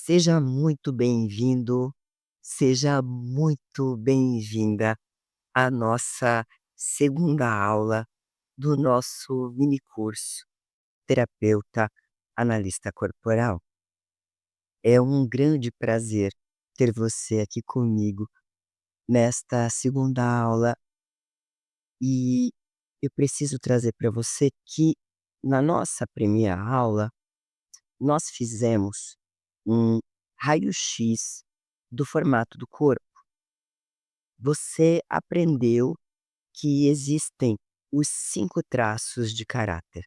Seja muito bem-vindo, seja muito bem-vinda à nossa segunda aula do nosso mini curso Terapeuta Analista Corporal. É um grande prazer ter você aqui comigo nesta segunda aula e eu preciso trazer para você que na nossa primeira aula nós fizemos um raio-x do formato do corpo. Você aprendeu que existem os 5 traços de caráter.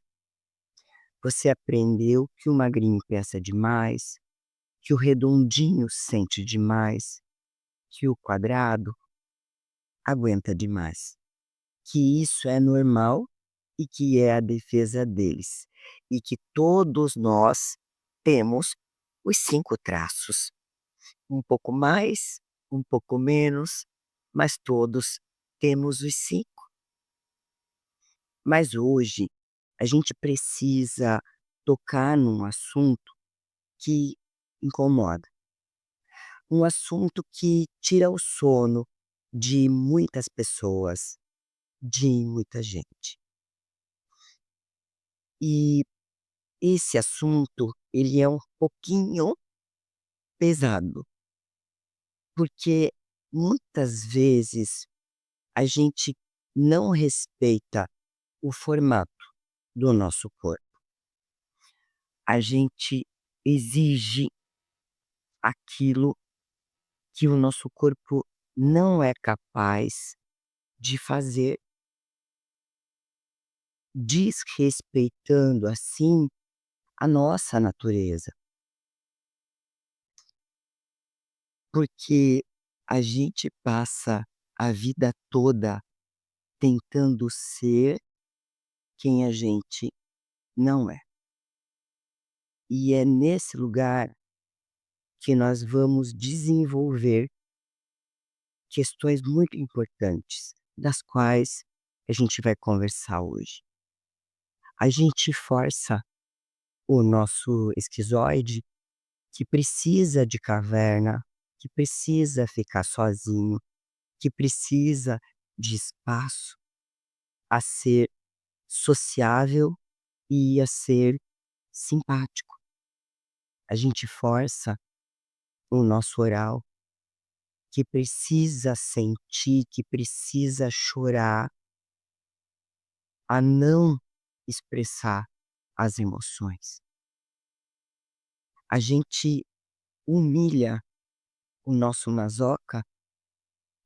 Você aprendeu que o magrinho pensa demais, que o redondinho sente demais, que o quadrado aguenta demais. Que isso é normal e que é a defesa deles. E que todos nós temos os 5 traços. Um pouco mais, um pouco menos, mas todos temos os 5. Mas hoje a gente precisa tocar num assunto que incomoda, um assunto que tira o sono de muitas pessoas, de muita gente. E esse assunto, ele é um pouquinho pesado, porque muitas vezes a gente não respeita o formato do nosso corpo. A gente exige aquilo que o nosso corpo não é capaz de fazer, desrespeitando assim a nossa natureza, porque a gente passa a vida toda tentando ser quem a gente não é. E é nesse lugar que nós vamos desenvolver questões muito importantes, das quais a gente vai conversar hoje. A gente força o nosso esquizoide, que precisa de caverna, que precisa ficar sozinho, que precisa de espaço, a ser sociável e a ser simpático. A gente força o nosso oral, que precisa sentir, que precisa chorar, a não expressar as emoções. A gente humilha o nosso masoca,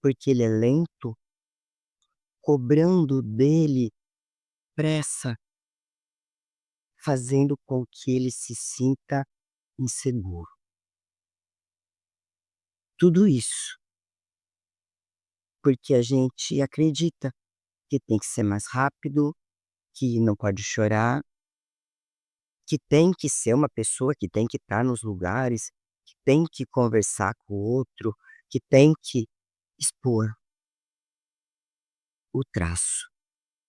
porque ele é lento, cobrando dele pressa, fazendo com que ele se sinta inseguro. Tudo isso porque a gente acredita que tem que ser mais rápido, que não pode chorar, que tem que ser uma pessoa que tem que estar nos lugares, que tem que conversar com o outro, que tem que expor o traço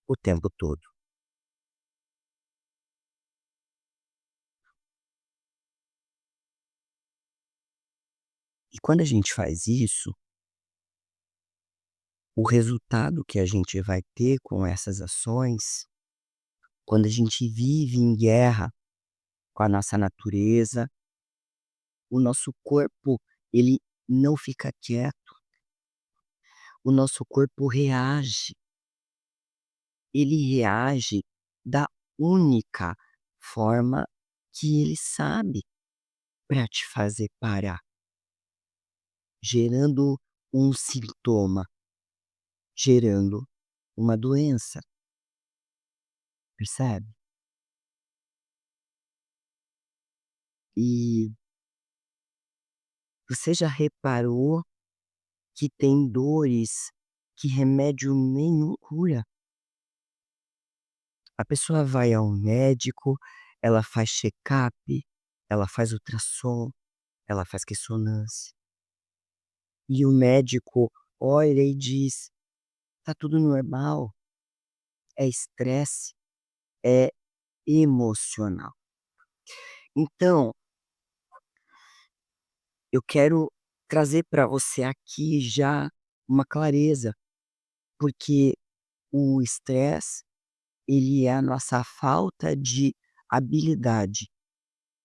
o tempo todo. E quando a gente faz isso, o resultado que a gente vai ter com essas ações, quando a gente vive em guerra com a nossa natureza, o nosso corpo, ele não fica quieto, o nosso corpo reage. Ele reage da única forma que ele sabe para te fazer parar, gerando um sintoma, gerando uma doença, percebe? E você já reparou que tem dores que remédio nenhum cura? A pessoa vai ao médico, ela faz check-up, ela faz ultrassom, ela faz ressonância. E o médico olha e diz: "Tá tudo normal, é estresse, é emocional". Então, Eu quero trazer para você aqui já uma clareza, porque o estresse, ele é a nossa falta de habilidade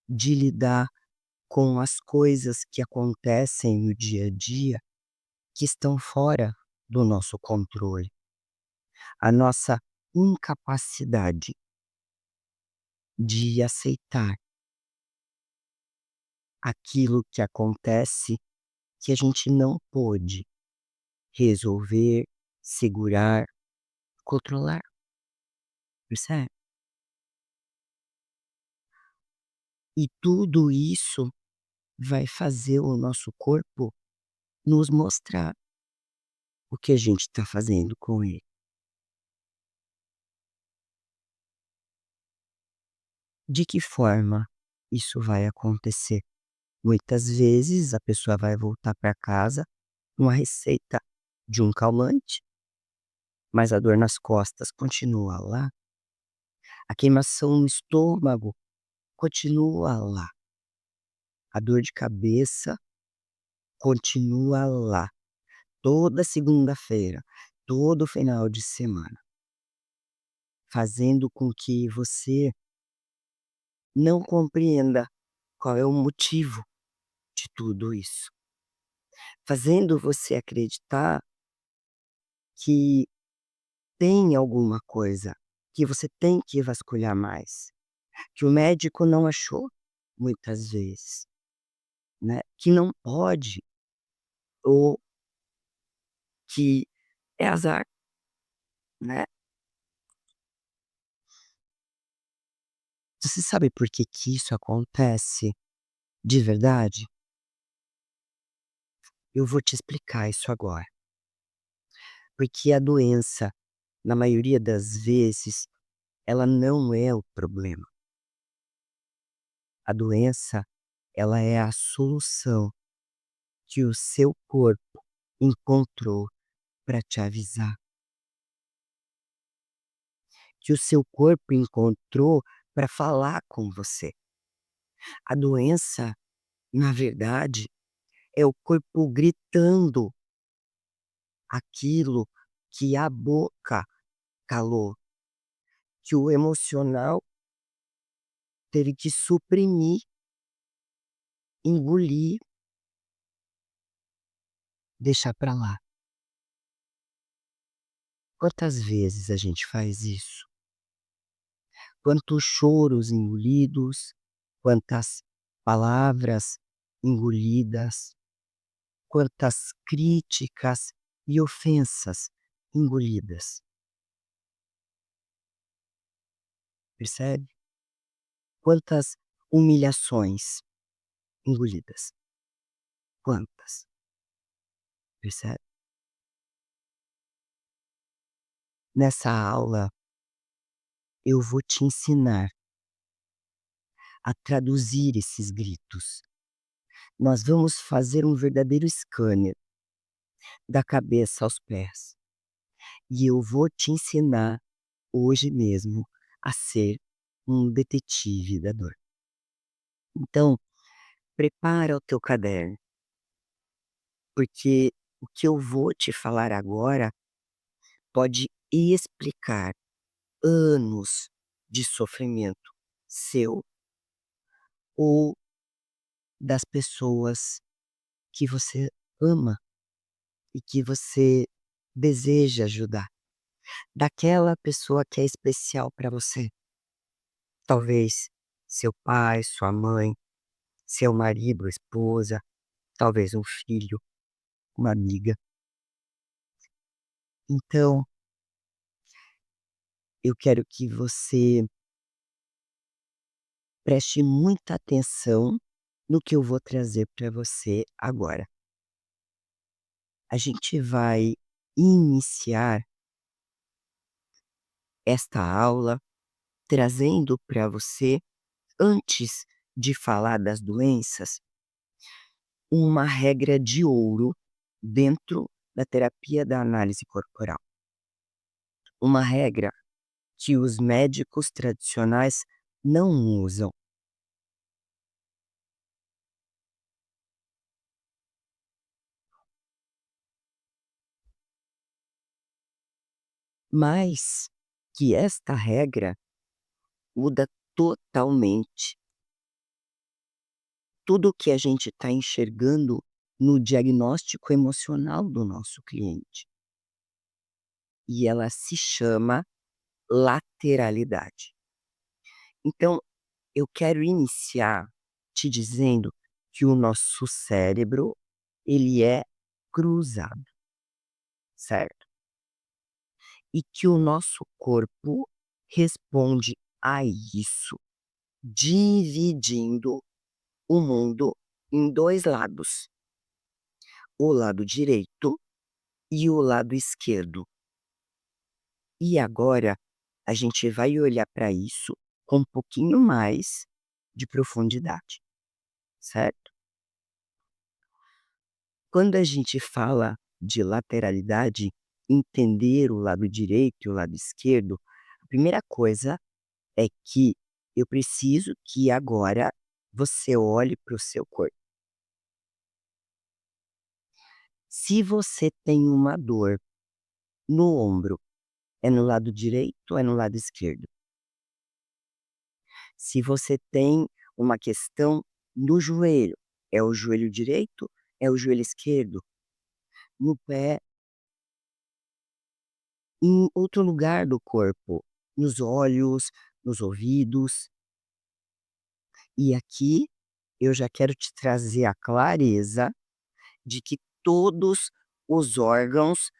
de lidar com as coisas que acontecem no dia a dia que estão fora do nosso controle. A nossa incapacidade de aceitar aquilo que acontece que a gente não pôde resolver, segurar, controlar, percebe? E tudo isso vai fazer o nosso corpo nos mostrar o que a gente está fazendo com ele. De que forma isso vai acontecer? Muitas vezes a pessoa vai voltar para casa com a receita de um calmante, mas a dor nas costas continua lá, a queimação no estômago continua lá, a dor de cabeça continua lá, toda segunda-feira, todo final de semana, fazendo com que você não compreenda qual é o motivo de tudo isso, fazendo você acreditar que tem alguma coisa que você tem que vasculhar mais, que o médico não achou muitas vezes, né, que não pode ou que é azar, né. Você sabe por que que isso acontece de verdade? Eu vou te explicar isso agora. Porque a doença, na maioria das vezes, ela não é o problema. A doença, ela é a solução que o seu corpo encontrou para te avisar, que o seu corpo encontrou para falar com você. A doença, na verdade, é o corpo gritando aquilo que a boca calou, que o emocional teve que suprimir, engolir, deixar para lá. Quantas vezes a gente faz isso? Quantos choros engolidos, quantas palavras engolidas, quantas críticas e ofensas engolidas, percebe? Quantas humilhações engolidas, quantas, percebe? Nessa aula eu vou te ensinar a traduzir esses gritos. Nós vamos fazer um verdadeiro scanner da cabeça aos pés. E eu vou te ensinar hoje mesmo a ser um detetive da dor. Então, prepara o teu caderno, porque o que eu vou te falar agora pode explicar anos de sofrimento seu ou das pessoas que você ama e que você deseja ajudar, daquela pessoa que é especial para você. Talvez seu pai, sua mãe, seu marido, esposa, talvez um filho, uma amiga. Então, eu quero que você preste muita atenção no que eu vou trazer para você agora. A gente vai iniciar esta aula trazendo para você, antes de falar das doenças, uma regra de ouro dentro da terapia da análise corporal. Uma regra que os médicos tradicionais não usam. mas que esta regra muda totalmente tudo o que a gente está enxergando no diagnóstico emocional do nosso cliente. E ela se chama lateralidade. Então, eu quero iniciar te dizendo que o nosso cérebro, ele é cruzado, certo? E que o nosso corpo responde a isso, dividindo o mundo em 2 lados, o lado direito e o lado esquerdo. E agora a gente vai olhar para isso com um pouquinho mais de profundidade, certo? Quando a gente fala de lateralidade, entender o lado direito e o lado esquerdo, a primeira coisa é que eu preciso que agora você olhe para o seu corpo. Se você tem uma dor no ombro, é no lado direito ou é no lado esquerdo? Se você tem uma questão no joelho, é o joelho direito, é o joelho esquerdo? No pé, em outro lugar do corpo, nos olhos, nos ouvidos. E aqui eu já quero te trazer a clareza de que todos os órgãos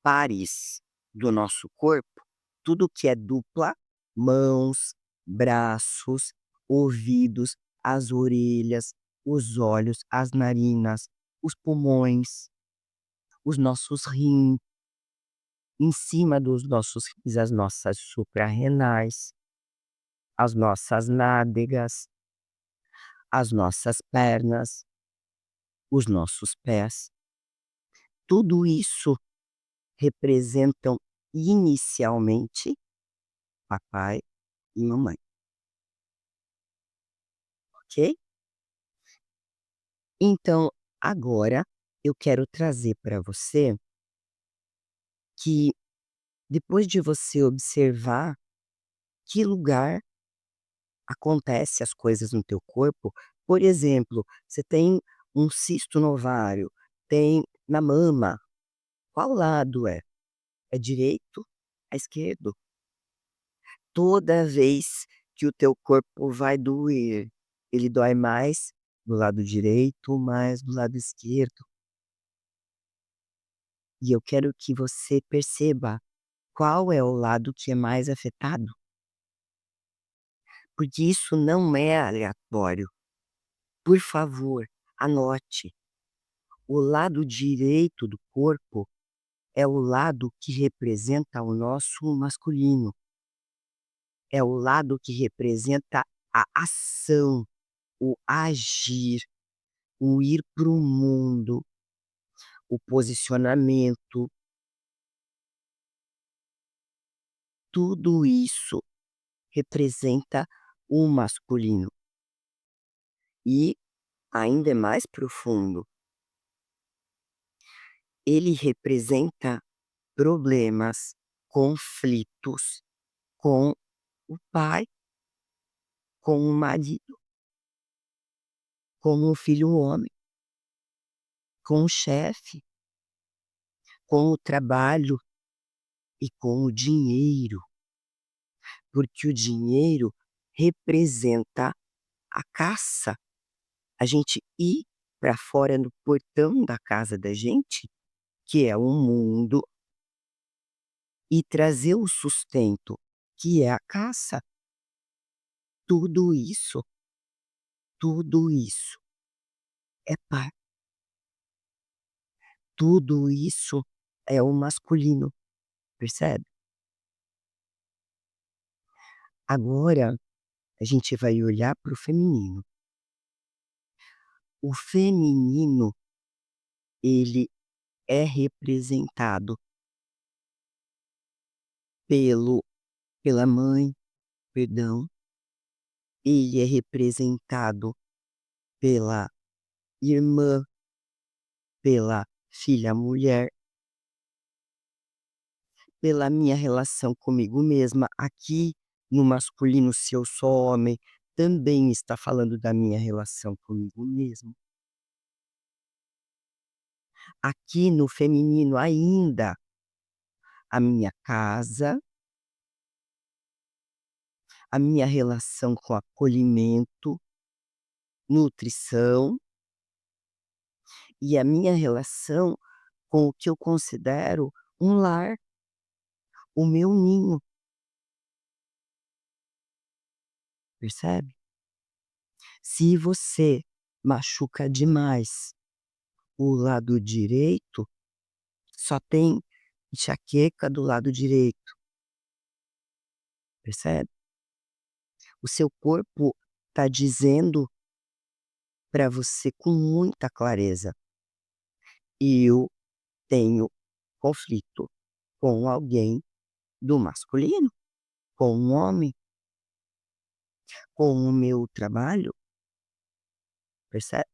pares do nosso corpo, tudo que é dupla, mãos, braços, ouvidos, as orelhas, os olhos, as narinas, os pulmões, os nossos rins, em cima dos nossos rins, as nossas suprarrenais, as nossas nádegas, as nossas pernas, os nossos pés. Tudo isso representam inicialmente papai e mamãe, ok? Então, agora eu quero trazer para você que, depois de você observar que lugar acontece as coisas no teu corpo, por exemplo, você tem um cisto no ovário, tem na mama, qual lado é? É direito? É esquerdo? Toda vez que o teu corpo vai doer, ele dói mais do lado direito, mais do lado esquerdo. E eu quero que você perceba qual é o lado que é mais afetado, porque isso não é aleatório. Por favor, anote. O lado direito do corpo é o lado que representa o nosso masculino, é o lado que representa a ação, o agir, o ir para o mundo, o posicionamento, tudo isso representa o masculino. E ainda é mais profundo, ele representa problemas, conflitos com o pai, com o marido, com o filho homem, com o chefe, com o trabalho e com o dinheiro, porque o dinheiro representa a caça. A gente ir para fora no portão da casa da gente, que é o mundo, e trazer o sustento, que é a caça. Tudo isso, tudo isso é par, tudo isso é o masculino, percebe? Agora a gente vai olhar para o feminino. O feminino, ele é representado pelo pela mãe, perdão, ele é representado pela irmã, pela filha mulher, pela minha relação comigo mesma. Aqui no masculino, se eu sou homem, também está falando da minha relação comigo mesmo. Aqui no feminino ainda, a minha casa, a minha relação com acolhimento, nutrição e a minha relação com o que eu considero um lar, o meu ninho, percebe? Se você machuca demais o lado direito, só tem enxaqueca do lado direito, percebe? O seu corpo está dizendo para você com muita clareza: "Eu tenho conflito com alguém do masculino, com um homem, com o meu trabalho", percebe?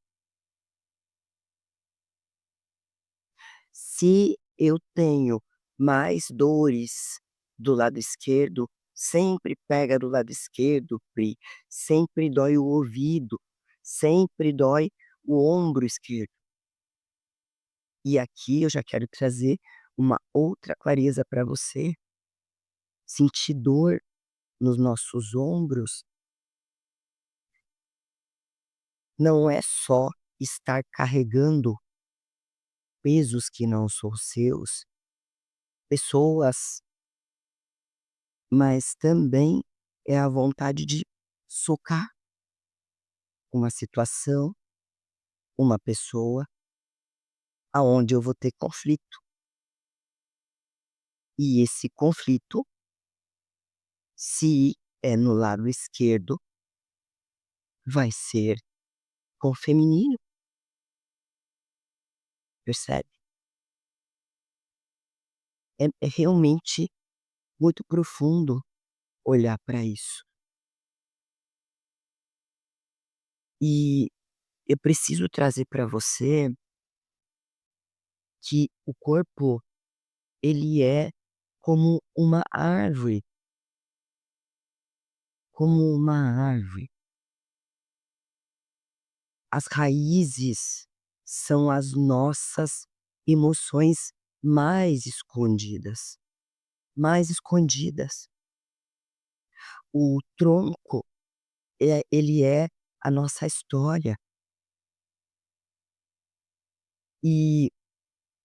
Se eu tenho mais dores do lado esquerdo, sempre pega do lado esquerdo, Pri, sempre dói o ouvido, sempre dói o ombro esquerdo. E aqui eu já quero trazer uma outra clareza para você. Sentir dor nos nossos ombros não é só estar carregando pesos que não são seus, pessoas, mas também é a vontade de socar uma situação, uma pessoa, aonde eu vou ter conflito. E esse conflito, se é no lado esquerdo, vai ser com o feminino, percebe? É realmente muito profundo olhar para isso. E eu preciso trazer para você que o corpo, ele é como uma árvore, como uma árvore. As raízes são as nossas emoções mais escondidas, mais escondidas. O tronco, ele é a nossa história e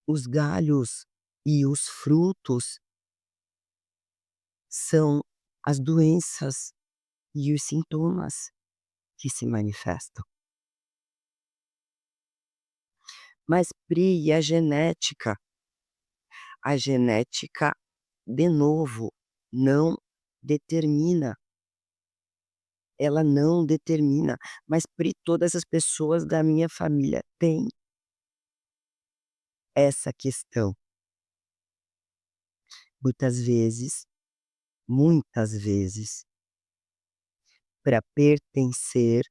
os galhos e os frutos são as doenças e os sintomas que se manifestam. Mas Pri, e a genética? A genética, de novo, não determina, ela não determina, mas Pri, todas as pessoas da minha família têm essa questão. Muitas vezes, muitas vezes, para pertencer,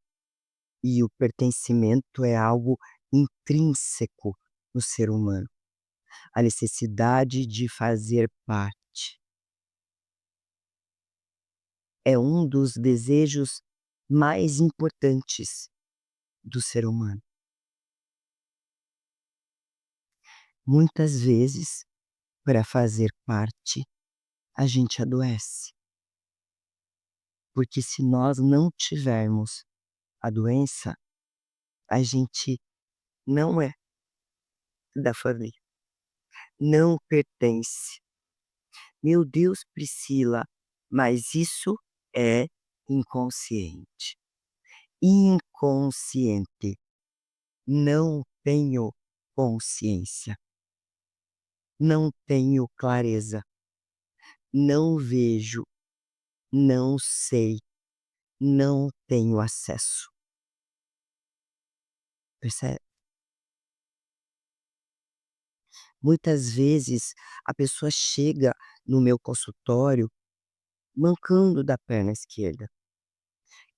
e o pertencimento é algo intrínseco no ser humano, a necessidade de fazer parte. É um dos desejos mais importantes do ser humano. Muitas vezes, para fazer parte, a gente adoece, porque se nós não tivermos a doença, a gente não é da família, não pertence. Meu Deus, Priscila, mas isso é inconsciente. Inconsciente. Não tenho consciência, não tenho clareza, não vejo, não sei, não tenho acesso. Percebe? Muitas vezes a pessoa chega no meu consultório mancando da perna esquerda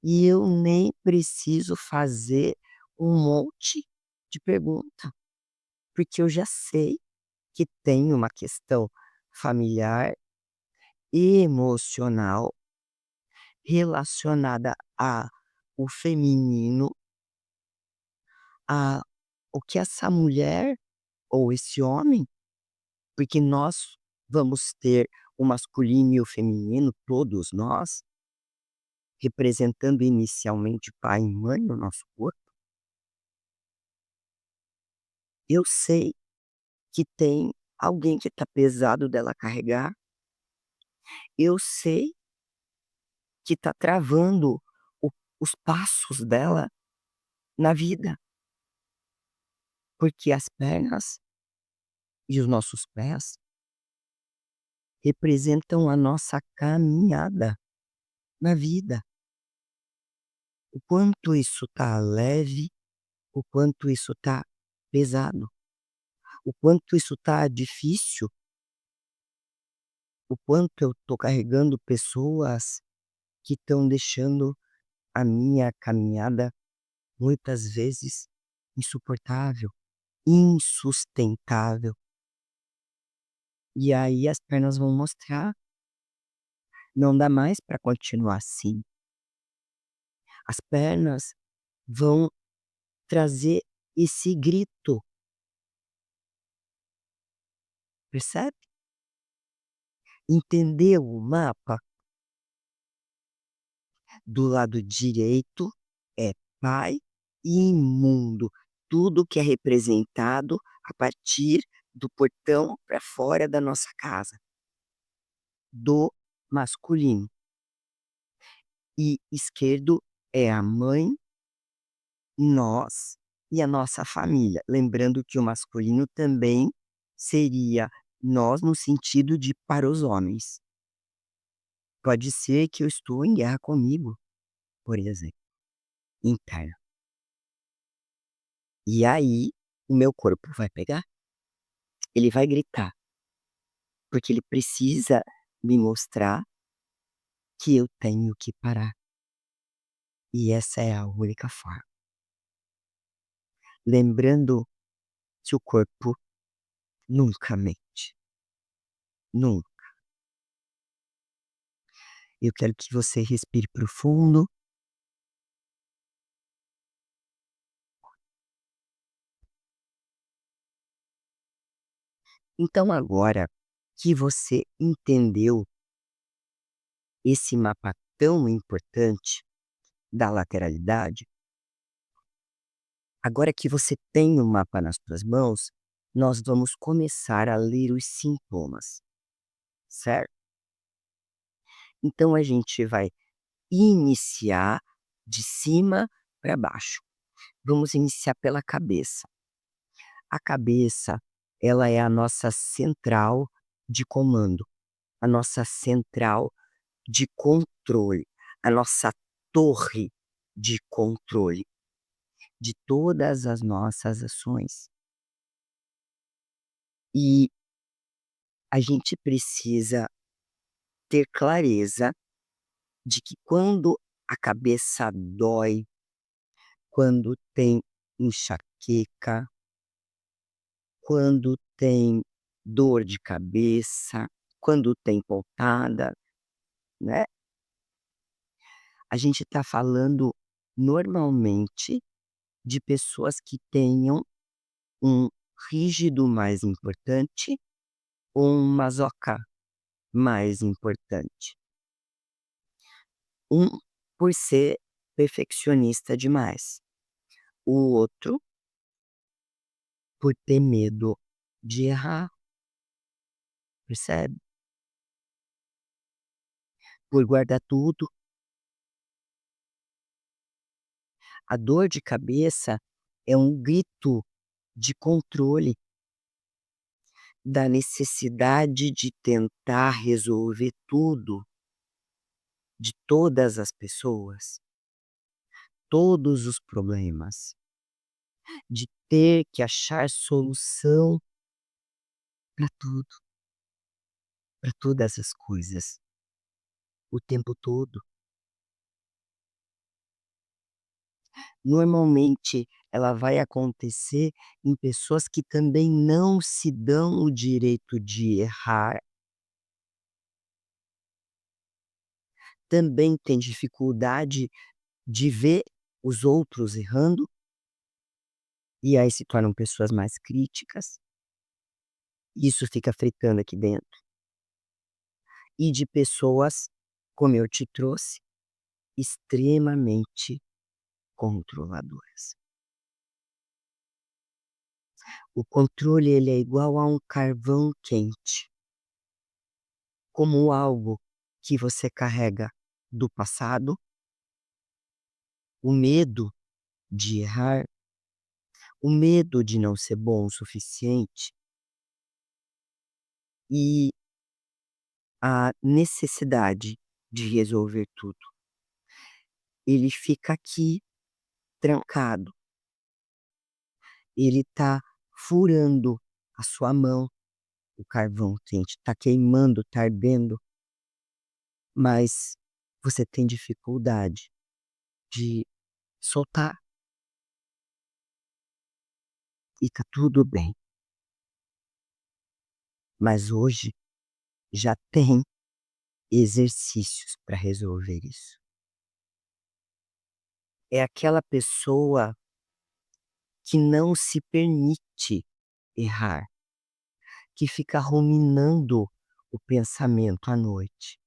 e eu nem preciso fazer um monte de pergunta, porque eu já sei que tem uma questão familiar, emocional, relacionada a o feminino, a o que essa mulher ou esse homem, porque nós vamos ter o masculino e o feminino, todos nós, representando inicialmente pai e mãe no nosso corpo. Eu sei que tem alguém que está pesado dela carregar, eu sei que está travando o os passos dela na vida, porque as pernas e os nossos pés representam a nossa caminhada na vida. O quanto isso está leve, o quanto isso está pesado, o quanto isso está difícil, o quanto eu estou carregando pessoas que estão deixando a minha caminhada muitas vezes insuportável, insustentável. E aí as pernas vão mostrar, não dá mais para continuar assim. As pernas vão trazer esse grito, percebe? Entender o mapa do lado direito é pai e mundo, tudo que é representado a partir do portão para fora da nossa casa, do masculino. E esquerdo é a mãe, nós e a nossa família. Lembrando que o masculino também seria nós no sentido de para os homens. Pode ser que eu estou em guerra comigo, por exemplo, interna. E aí o meu corpo vai pegar, ele vai gritar, porque ele precisa me mostrar que eu tenho que parar. E essa é a única forma. Lembrando que o corpo nunca mente. Nunca. Eu quero que você respire profundo. Então, agora que você entendeu esse mapa tão importante da lateralidade, agora que você tem o mapa nas suas mãos, nós vamos começar a ler os sintomas, certo? Então, a gente vai iniciar de cima para baixo. Vamos iniciar pela cabeça. A cabeça, ela é a nossa central de comando, a nossa central de controle, a nossa torre de controle de todas as nossas ações. E a gente precisa ter clareza de que quando a cabeça dói, quando tem enxaqueca, quando tem dor de cabeça, quando tem pontada, né, a gente está falando normalmente de pessoas que tenham um rígido mais importante ou um masoca mais importante. Um por ser perfeccionista demais, o outro por ter medo de errar, percebe? Por guardar tudo. A dor de cabeça é um grito de controle, da necessidade de tentar resolver tudo, de todas as pessoas, todos os problemas, de ter que achar solução para tudo, para todas as coisas, o tempo todo. Normalmente, ela vai acontecer em pessoas que também não se dão o direito de errar também têm dificuldade de ver os outros errando, e aí se tornam pessoas mais críticas, isso fica fritando aqui dentro. E de pessoas, como eu te trouxe, extremamente controladoras. O controle ele é igual a um carvão quente, como algo que você carrega do passado, o medo de errar, o medo de não ser bom o suficiente e a necessidade de resolver tudo. Ele fica aqui trancado, ele tá furando a sua mão, o carvão quente tá queimando, tá ardendo, mas você tem dificuldade de soltar e tá tudo bem. Mas hoje já tem exercícios para resolver isso. É aquela pessoa que não se permite errar, que fica ruminando o pensamento à noite.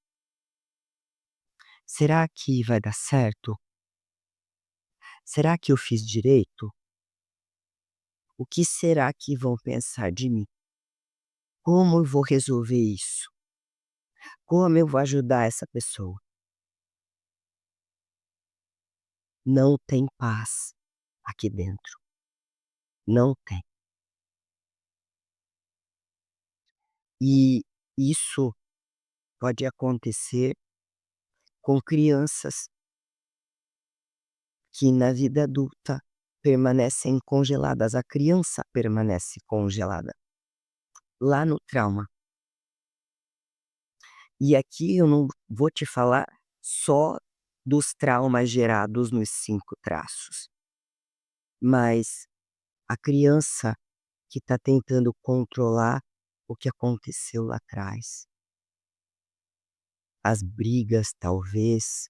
Será que vai dar certo? Será que eu fiz direito? O que será que vão pensar de mim? Como eu vou resolver isso? Como eu vou ajudar essa pessoa? Não tem paz aqui dentro. Não tem. E isso pode acontecer com crianças que na vida adulta permanecem congeladas. A criança permanece congelada lá no trauma. E aqui eu não vou te falar só dos traumas gerados nos 5 traços, mas a criança que está tentando controlar o que aconteceu lá atrás. As brigas, talvez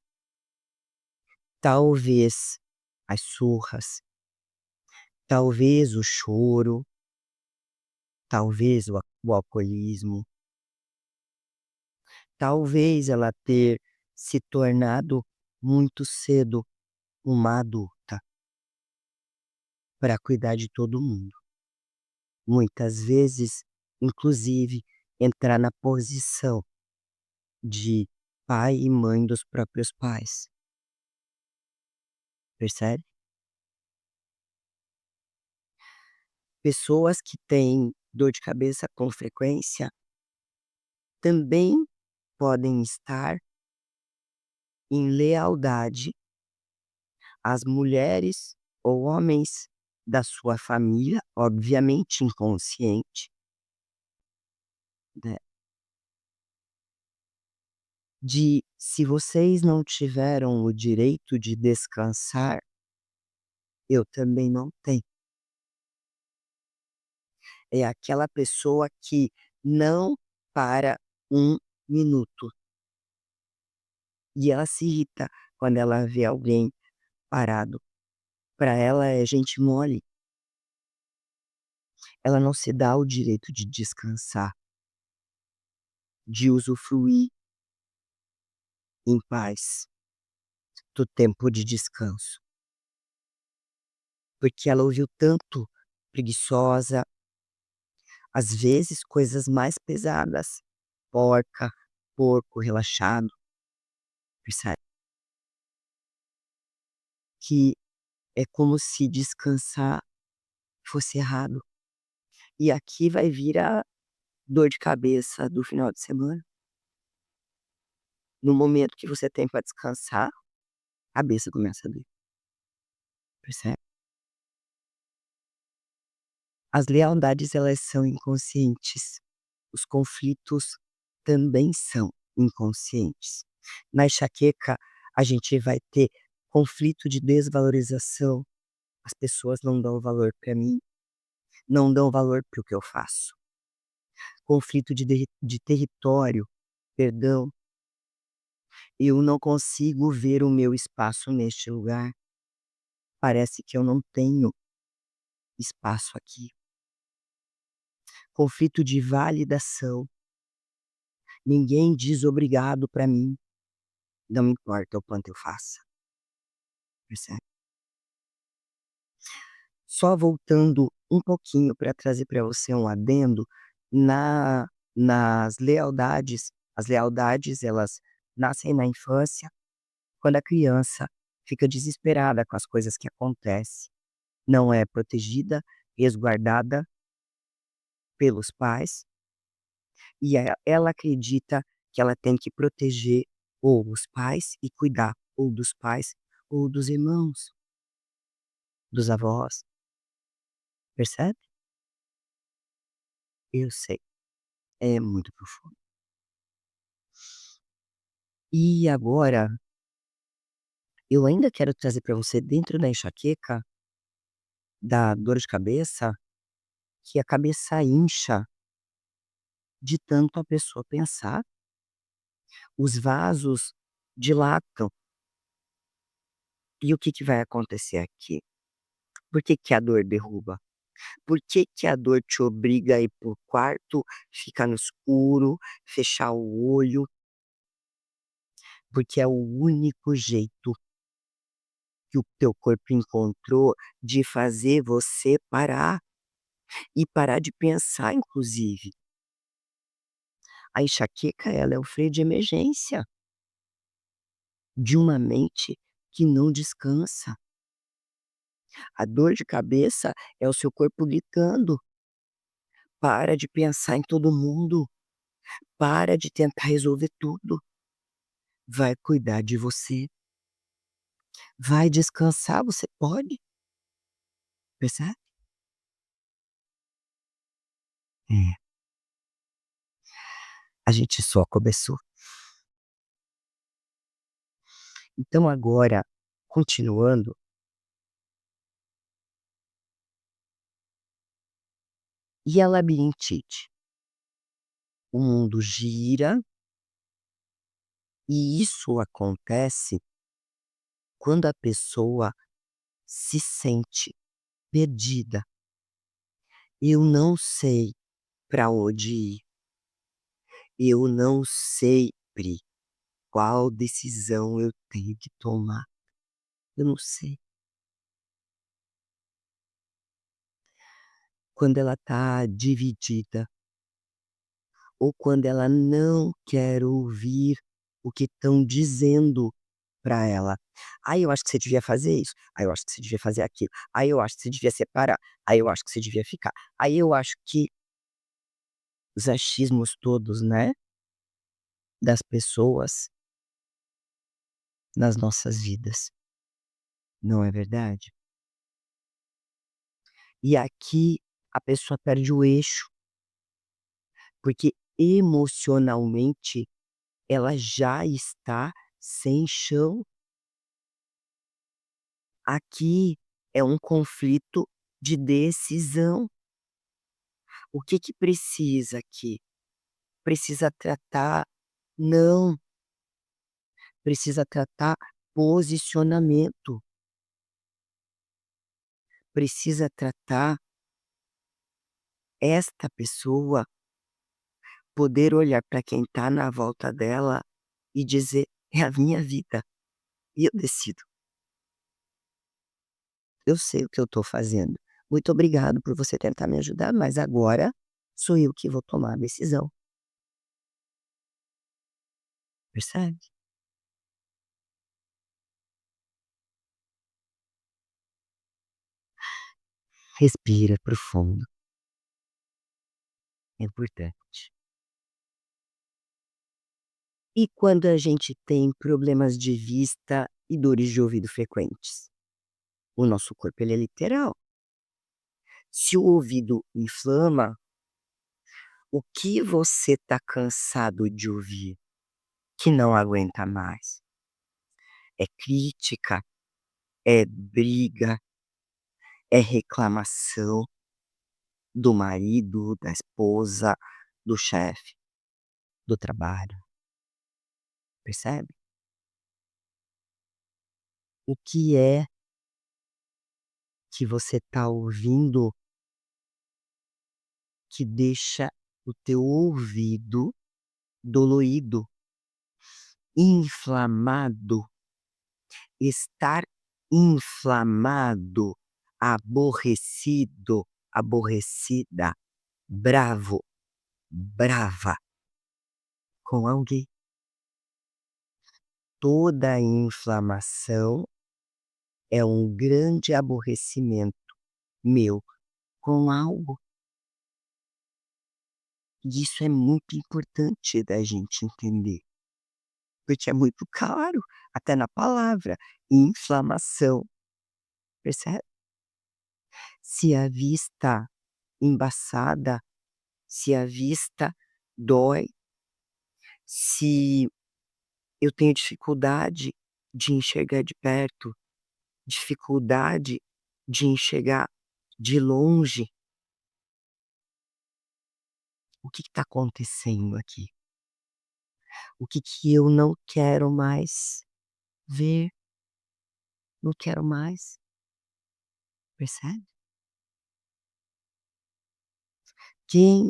as surras, talvez o choro, talvez o alcoolismo, talvez ela ter se tornado muito cedo uma adulta para cuidar de todo mundo. Muitas vezes, inclusive, entrar na posição de pai e mãe dos próprios pais. Percebe? Pessoas que têm dor de cabeça com frequência também podem estar em lealdade às mulheres ou homens da sua família, obviamente inconsciente, né, de se vocês não tiveram o direito de descansar, eu também não tenho. É aquela pessoa que não para um minuto. E ela se irrita quando ela vê alguém parado. Para ela é gente mole. Ela não se dá o direito de descansar, de usufruir em paz do tempo de descanso. Porque ela ouviu tanto preguiçosa, às vezes coisas mais pesadas, porca, porco, relaxado, percebe? Que é como se descansar fosse errado. E aqui vai vir a dor de cabeça do final de semana. No momento que você tem para descansar, a cabeça começa a doer, percebe? As lealdades elas são inconscientes, os conflitos também são inconscientes. Na enxaqueca, a gente vai ter conflito de desvalorização, as pessoas não dão valor para mim, não dão valor para o que eu faço. Conflito de território, perdão, Eu não consigo ver o meu espaço neste lugar. Parece que eu não tenho espaço aqui. Conflito de validação. Ninguém diz obrigado para mim, não importa o quanto eu faça, percebe? Só voltando um pouquinho para trazer para você um adendo, na nas lealdades, as lealdades elas nascem na infância, quando a criança fica desesperada com as coisas que acontecem, não é protegida, resguardada pelos pais, e ela acredita que ela tem que proteger ou os pais e cuidar ou dos pais ou dos irmãos, dos avós, percebe? Eu sei, é muito profundo. E agora, eu ainda quero trazer para você dentro da enxaqueca, da dor de cabeça, que a cabeça incha de tanto a pessoa pensar, os vasos dilatam. E o que que vai acontecer aqui? Por que que a dor derruba? Por que que a dor te obriga a ir para o quarto, ficar no escuro, fechar o olho? Porque é o único jeito que o teu corpo encontrou de fazer você parar, e parar de pensar inclusive. A enxaqueca ela é o freio de emergência de uma mente que não descansa. A dor de cabeça é o seu corpo gritando: "Para de pensar em todo mundo, para de tentar resolver tudo, vai cuidar de você, vai descansar, você pode", percebe? É, a gente só começou. Então agora, continuando, e a labirintite? O mundo gira e isso acontece quando a pessoa se sente perdida. Eu não sei para onde ir, eu não sei qual decisão eu tenho que tomar, eu não sei. Quando ela está dividida ou quando ela não quer ouvir o que estão dizendo para ela. "Ai, eu acho que você devia fazer isso. Ai, eu acho que você devia fazer aquilo. Ai, eu acho que você devia separar. Ai, eu acho que você devia ficar. Aí eu acho que" os achismos todos, né, das pessoas nas nossas vidas, não é verdade? E aqui a pessoa perde o eixo, porque emocionalmente ela já está sem chão. Aqui é um conflito de decisão. O que que precisa aqui? Precisa tratar não, precisa tratar posicionamento, precisa tratar esta pessoa poder olhar para quem está na volta dela e dizer: "É a minha vida e eu decido. Eu sei o que eu estou fazendo. Muito obrigado por você tentar me ajudar, mas agora sou eu que vou tomar a decisão", percebe? Respira profundo, é importante. E quando a gente tem problemas de vista e dores de ouvido frequentes? O nosso corpo ele é literal. Se o ouvido inflama, o que você está cansado de ouvir, que não aguenta mais? É crítica, é briga, é reclamação do marido, da esposa, do chefe, do trabalho, percebe? O que é que você está ouvindo que deixa o teu ouvido doloído, inflamado? Estar inflamado, aborrecido, aborrecida, bravo, brava com alguém. Toda inflamação é um grande aborrecimento meu com algo. E isso é muito importante da gente entender, porque é muito claro, até na palavra, inflamação, percebe? Se a vista embaçada, se a vista dói, se eu tenho dificuldade de enxergar de perto, dificuldade de enxergar de longe, o que está acontecendo aqui? O que que eu não quero mais ver, não quero mais, percebe? Quem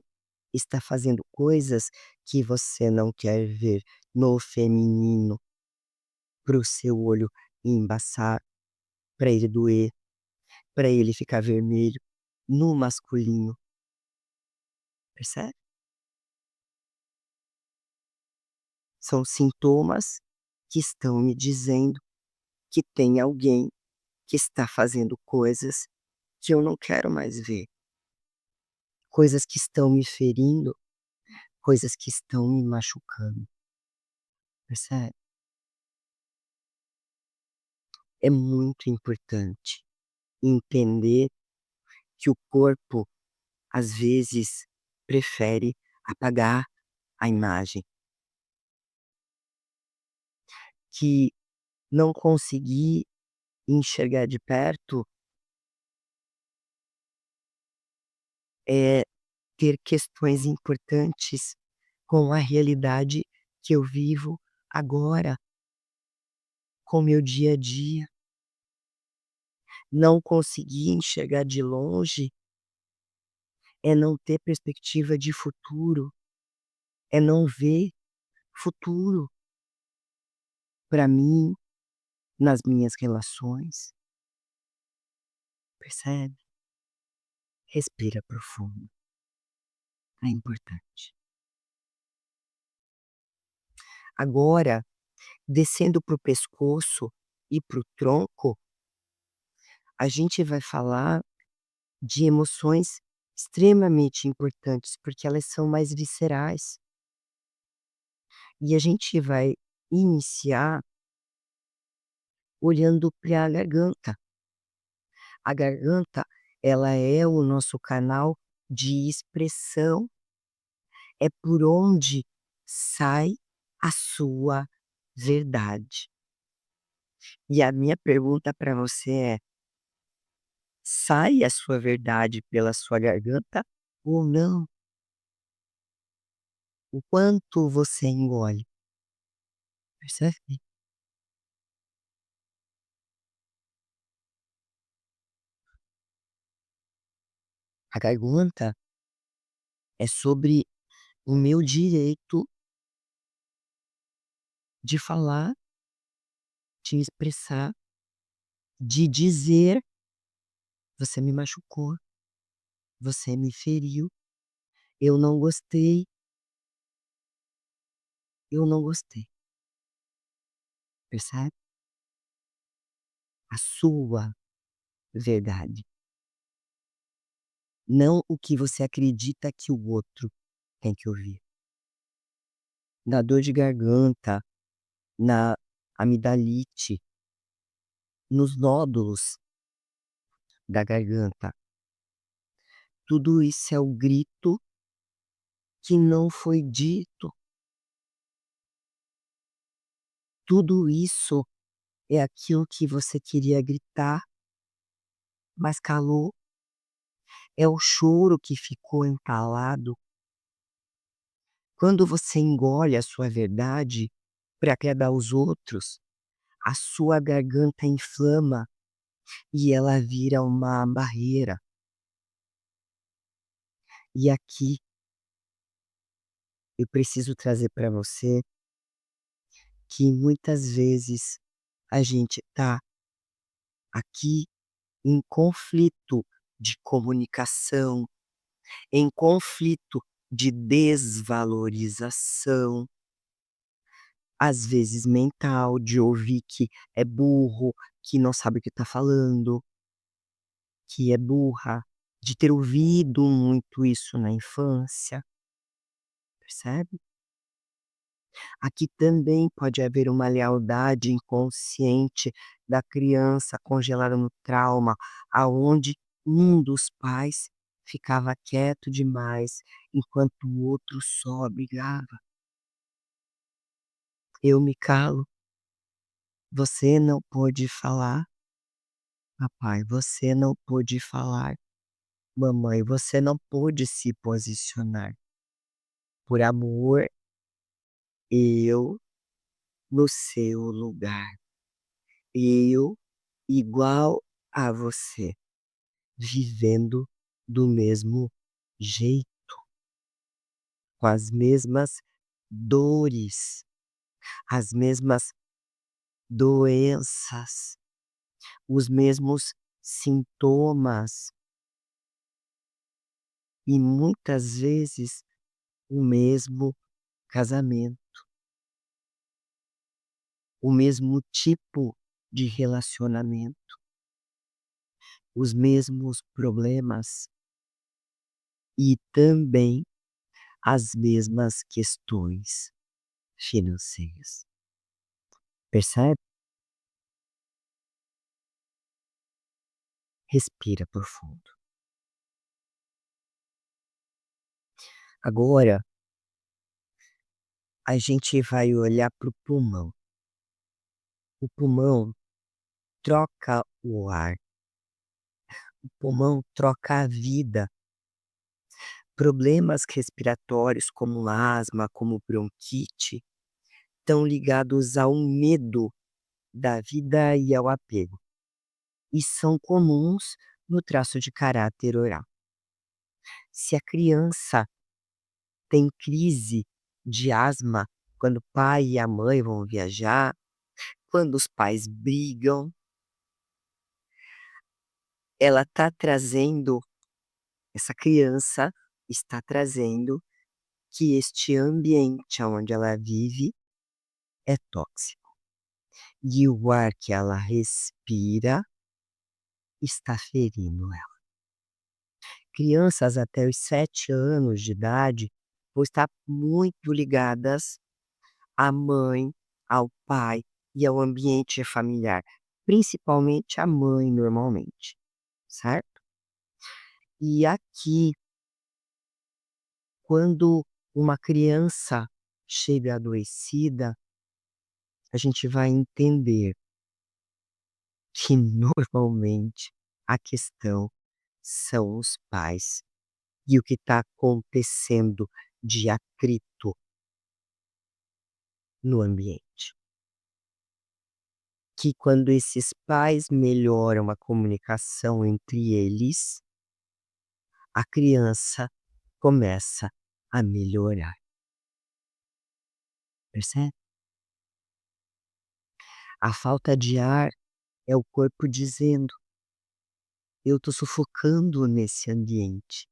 está fazendo coisas que você não quer ver no feminino, para o seu olho embaçar, para ele doer, para ele ficar vermelho, no masculino, percebe? São sintomas que estão me dizendo que tem alguém que está fazendo coisas que eu não quero mais ver, coisas que estão me ferindo, coisas que estão me machucando, percebe? É muito importante entender que o corpo, às vezes, prefere apagar a imagem, que não conseguir enxergar de perto é ter questões importantes com a realidade que eu vivo agora, com o meu dia a dia. Não conseguir enxergar de longe é não ter perspectiva de futuro, é não ver futuro para mim, nas minhas relações, percebe? Respira profundo, é importante. Agora, descendo para o pescoço e para o tronco, a gente vai falar de emoções extremamente importantes, porque elas são mais viscerais. E a gente vai iniciar olhando para a garganta. A garganta, ela é o nosso canal de expressão, é por onde sai a sua verdade. E a minha pergunta para você é: sai a sua verdade pela sua garganta ou não? O quanto você engole, percebe? A garganta é sobre o meu direito de falar, de expressar, de dizer: "Você me machucou, você me feriu, eu não gostei, eu não gostei", percebe? A sua verdade, não o que você acredita que o outro tem que ouvir. Na dor de garganta, na amidalite, nos nódulos da garganta, tudo isso é o grito que não foi dito, tudo isso é aquilo que você queria gritar, mas calou, é o choro que ficou entalado. Quando você engole a sua verdade para agradar os outros, a sua garganta inflama e ela vira uma barreira. E aqui eu preciso trazer para você que muitas vezes a gente tá aqui em conflito de comunicação, em conflito de desvalorização, às vezes mental, de ouvir que é burro, que não sabe o que está falando, que é burra, de ter ouvido muito isso na infância, percebe? Aqui também pode haver uma lealdade inconsciente da criança congelada no trauma, aonde um dos pais ficava quieto demais, enquanto o outro só brigava. Eu me calo, você não pôde falar, papai, você não pôde falar, mamãe, você não pôde se posicionar. Por amor, eu no seu lugar. Eu igual a você, vivendo do mesmo jeito, com as mesmas dores, as mesmas doenças, os mesmos sintomas e muitas vezes o mesmo casamento, o mesmo tipo de relacionamento, os mesmos problemas e também as mesmas questões financeiras. Percebe? Respira profundo. Agora, a gente vai olhar para o pulmão. O pulmão troca o ar, o pulmão troca a vida. Problemas respiratórios como asma, como bronquite, estão ligados ao medo da vida e ao apego. E são comuns no traço de caráter oral. Se a criança tem crise de asma quando o pai e a mãe vão viajar, quando os pais brigam, ela está trazendo, essa criança está trazendo que este ambiente onde ela vive é tóxico. E o ar que ela respira está ferindo ela. Crianças até os 7 anos de idade vão estar muito ligadas à mãe, ao pai e ao ambiente familiar, principalmente a mãe normalmente, certo? E aqui, quando uma criança chega adoecida, a gente vai entender que normalmente a questão são os pais e o que está acontecendo de atrito no ambiente. Que quando esses pais melhoram a comunicação entre eles, a criança começa a melhorar, percebe? A falta de ar é o corpo dizendo: "Eu estou sufocando nesse ambiente,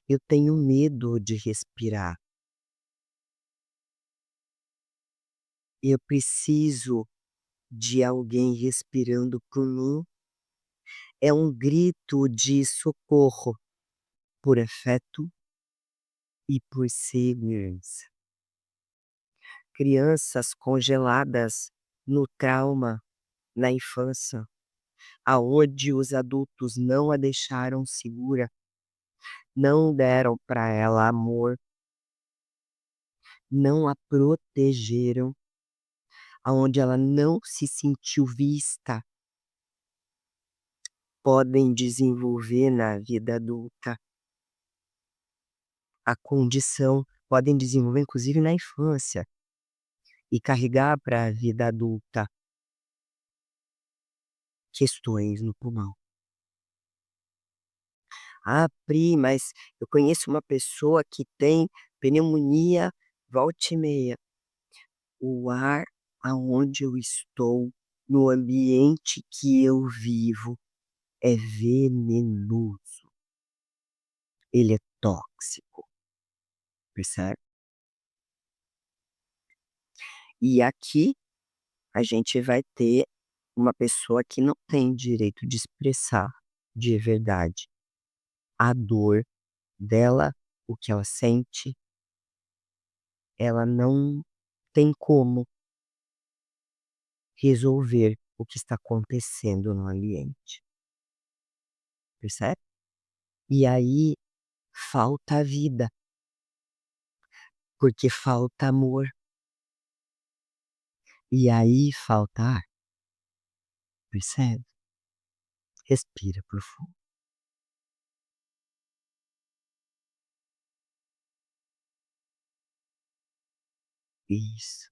eu tenho medo de respirar, eu preciso de alguém respirando por mim", é um grito de socorro por afeto e por segurança. Crianças congeladas no trauma, na infância, aonde os adultos não a deixaram segura, não deram para ela amor, não a protegeram, aonde ela não se sentiu vista, podem desenvolver na vida adulta a condição, podem desenvolver inclusive na infância e carregar para a vida adulta questões no pulmão. "Ah, Pri, mas eu conheço uma pessoa que tem pneumonia volta e meia". O ar aonde eu estou, no ambiente que eu vivo, é venenoso, ele é tóxico, percebe? E aqui a gente vai ter uma pessoa que não tem direito de expressar de verdade a dor dela, o que ela sente, ela não tem como resolver o que está acontecendo no ambiente, percebe? E aí falta vida, porque falta amor, e aí falta ar, percebe? Respira profundo. Isso.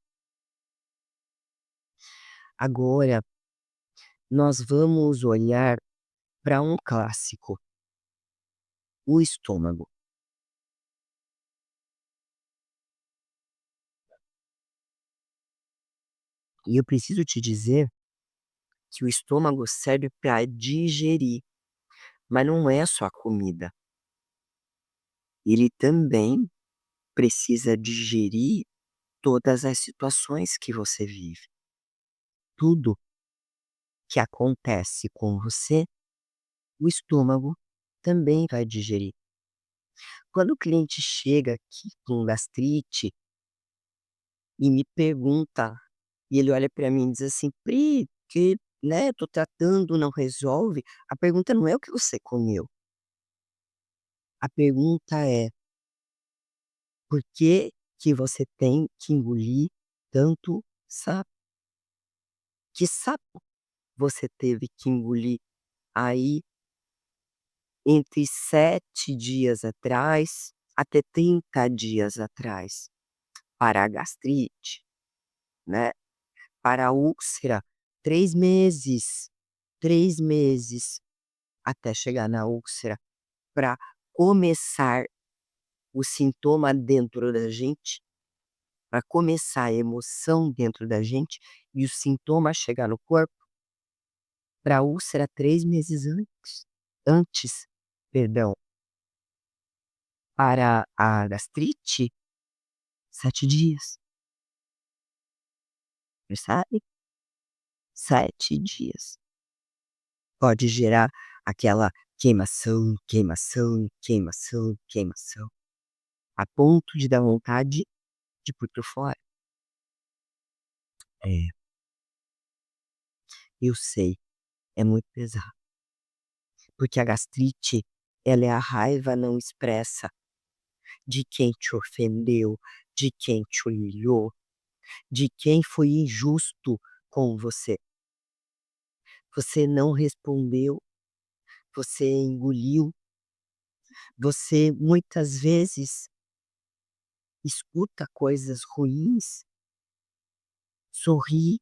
Agora nós vamos olhar para um clássico, o estômago. E eu preciso te dizer que o estômago serve para digerir, mas não é só a comida. Ele também precisa digerir todas as situações que você vive. Tudo que acontece com você, o estômago também vai digerir. Quando o cliente chega aqui com gastrite e me pergunta, e ele olha para mim e diz assim: "Pri, que, né, tô tratando, não resolve", a pergunta não é o que você comeu, a pergunta é: "Por que que você tem que engolir tanto sapo? Que sapo você teve que engolir aí entre 7 dias atrás até 30 dias atrás, para a gastrite, né?" Para a úlcera, 3 meses, 3 meses até chegar na úlcera, para começar o sintoma dentro da gente, para começar a emoção dentro da gente e o sintoma chegar no corpo, para a úlcera 3 meses antes, perdão, para a gastrite, 7 dias, percebe? 7 dias. Pode gerar aquela queimação, queimação, queimação, queimação, a ponto de dar vontade de pôr pra fora. É, eu sei, é muito pesado, porque a gastrite, ela é a raiva não expressa de quem te ofendeu, de quem te humilhou, de quem foi injusto com você. Você não respondeu, você engoliu, você muitas vezes escuta coisas ruins, sorri,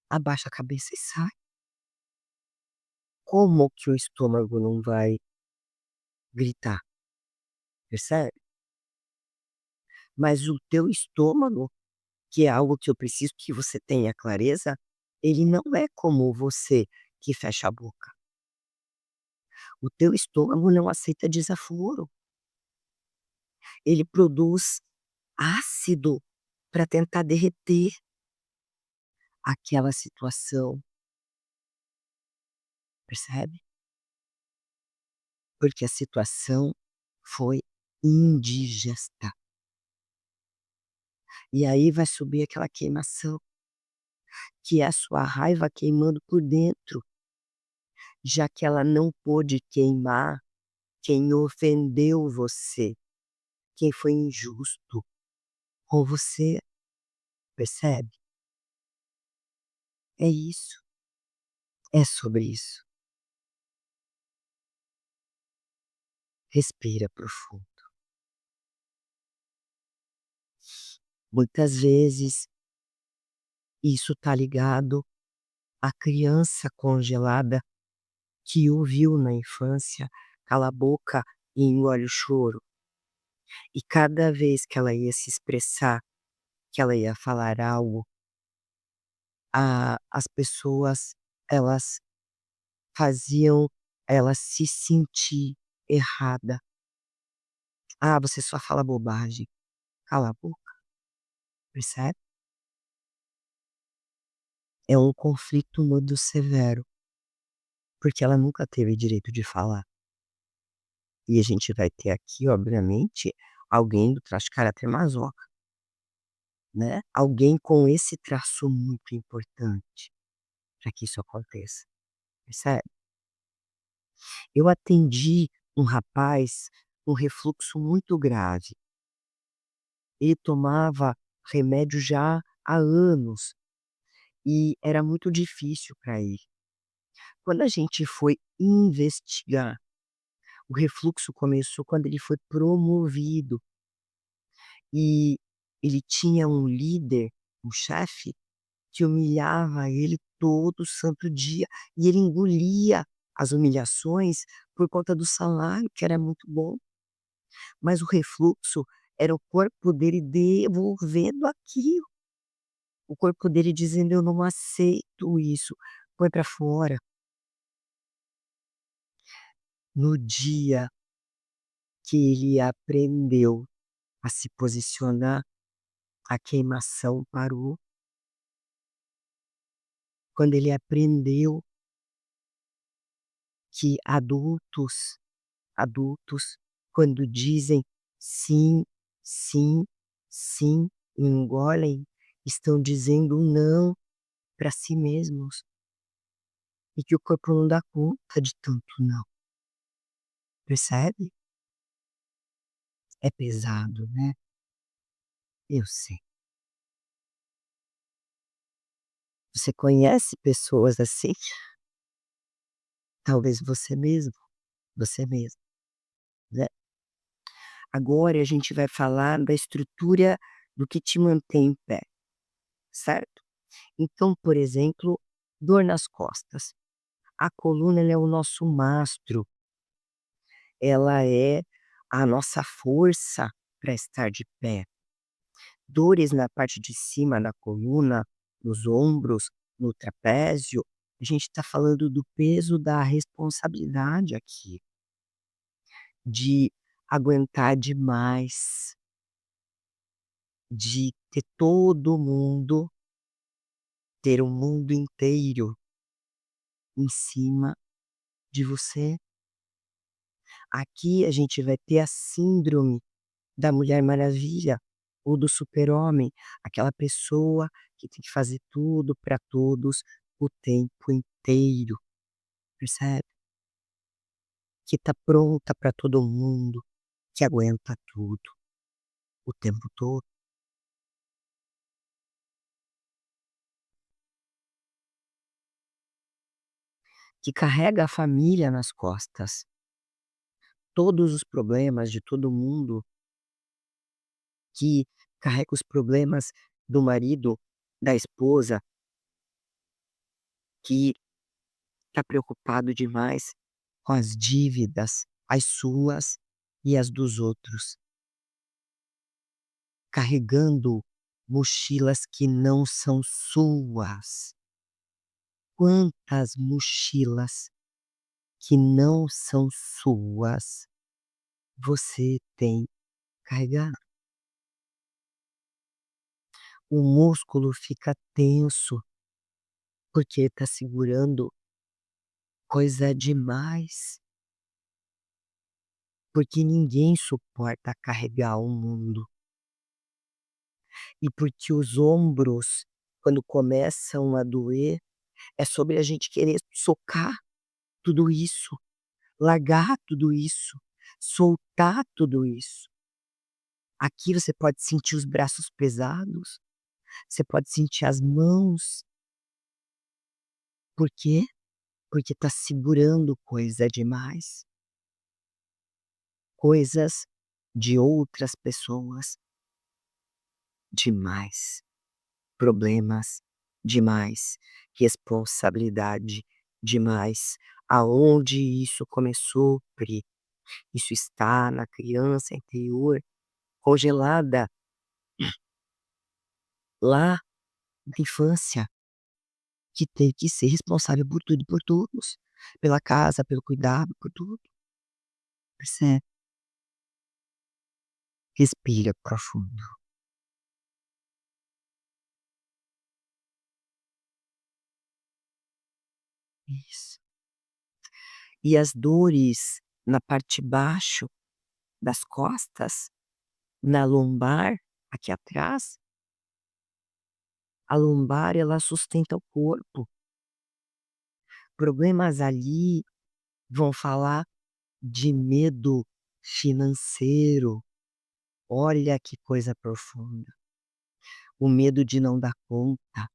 abaixa a cabeça e sai. Como que o estômago não vai gritar, percebe? Mas o teu estômago, que é algo que eu preciso que você tenha clareza, ele não é como você que fecha a boca. O teu estômago não aceita desaforo. Ele produz ácido para tentar derreter aquela situação, percebe? Porque a situação foi indigesta. E aí vai subir aquela queimação, que é a sua raiva queimando por dentro, já que ela não pôde queimar quem ofendeu você, quem foi injusto com você, percebe? É isso, é sobre isso. Respira profundo. Muitas vezes isso está ligado a criança congelada que ouviu na infância "cala a boca e engole o choro", e cada vez que ela ia se expressar, que ela ia falar algo, as pessoas, elas faziam ela se sentir errada. "Ah, você só fala bobagem, cala a boca", percebe? É um conflito muito severo, porque ela nunca teve direito de falar. E a gente vai ter aqui, obviamente, alguém do traço de caráter masoca, né, alguém com esse traço muito importante para que isso aconteça, percebe? Eu atendi um rapaz com refluxo muito grave. Ele tomava remédio já há anos e era muito difícil para ele. Quando a gente foi investigar, o refluxo começou quando ele foi promovido e ele tinha um líder, um chefe, que humilhava ele todo santo dia e ele engolia as humilhações por conta do salário, que era muito bom. Mas o refluxo era o corpo dele devolvendo aquilo, o corpo dele dizendo: "Eu não aceito isso, põe pra fora". No dia que ele aprendeu a se posicionar, a queimação parou. Quando ele aprendeu que adultos, quando dizem "sim, sim, sim" e engolem, estão dizendo "não" para si mesmos, e que o corpo não dá conta de tanto "não", percebe? É pesado, né? Eu sei. Você conhece pessoas assim? Talvez você mesmo, né? Agora a gente vai falar da estrutura do que te mantém em pé, certo? Então, por exemplo, dor nas costas. A coluna, ela é o nosso mastro, ela é a nossa força para estar de pé. Dores na parte de cima da coluna, nos ombros, no trapézio, a gente está falando do peso da responsabilidade aqui, de aguentar demais, de ter todo mundo, ter o mundo inteiro em cima de você. Aqui a gente vai ter a síndrome da Mulher Maravilha ou do Super-Homem, aquela pessoa que tem que fazer tudo para todos o tempo inteiro, percebe? Que tá pronta para todo mundo, que aguenta tudo o tempo todo, que carrega a família nas costas. Todos os problemas de todo mundo, que carrega os problemas do marido, da esposa, que está preocupado demais com as dívidas, as suas e as dos outros, carregando mochilas que não são suas. Quantas mochilas que não são suas você tem carregado? O músculo fica tenso porque está segurando coisa demais, porque ninguém suporta carregar o mundo. E porque os ombros, quando começam a doer, é sobre a gente querer socar tudo isso, largar tudo isso, soltar tudo isso. Aqui você pode sentir os braços pesados, você pode sentir as mãos. Por quê? Porque está segurando coisa demais, coisas de outras pessoas demais, problemas demais, responsabilidade demais. Aonde isso começou, Pri? Isso está na criança interior, congelada lá na infância, que tem que ser responsável por tudo e por todos, pela casa, pelo cuidado, por tudo, percebe? Respira profundo. Isso. E as dores na parte de baixo das costas, na lombar, aqui atrás, a lombar ela sustenta o corpo. Problemas ali vão falar de medo financeiro. Olha que coisa profunda. O medo de não dar conta,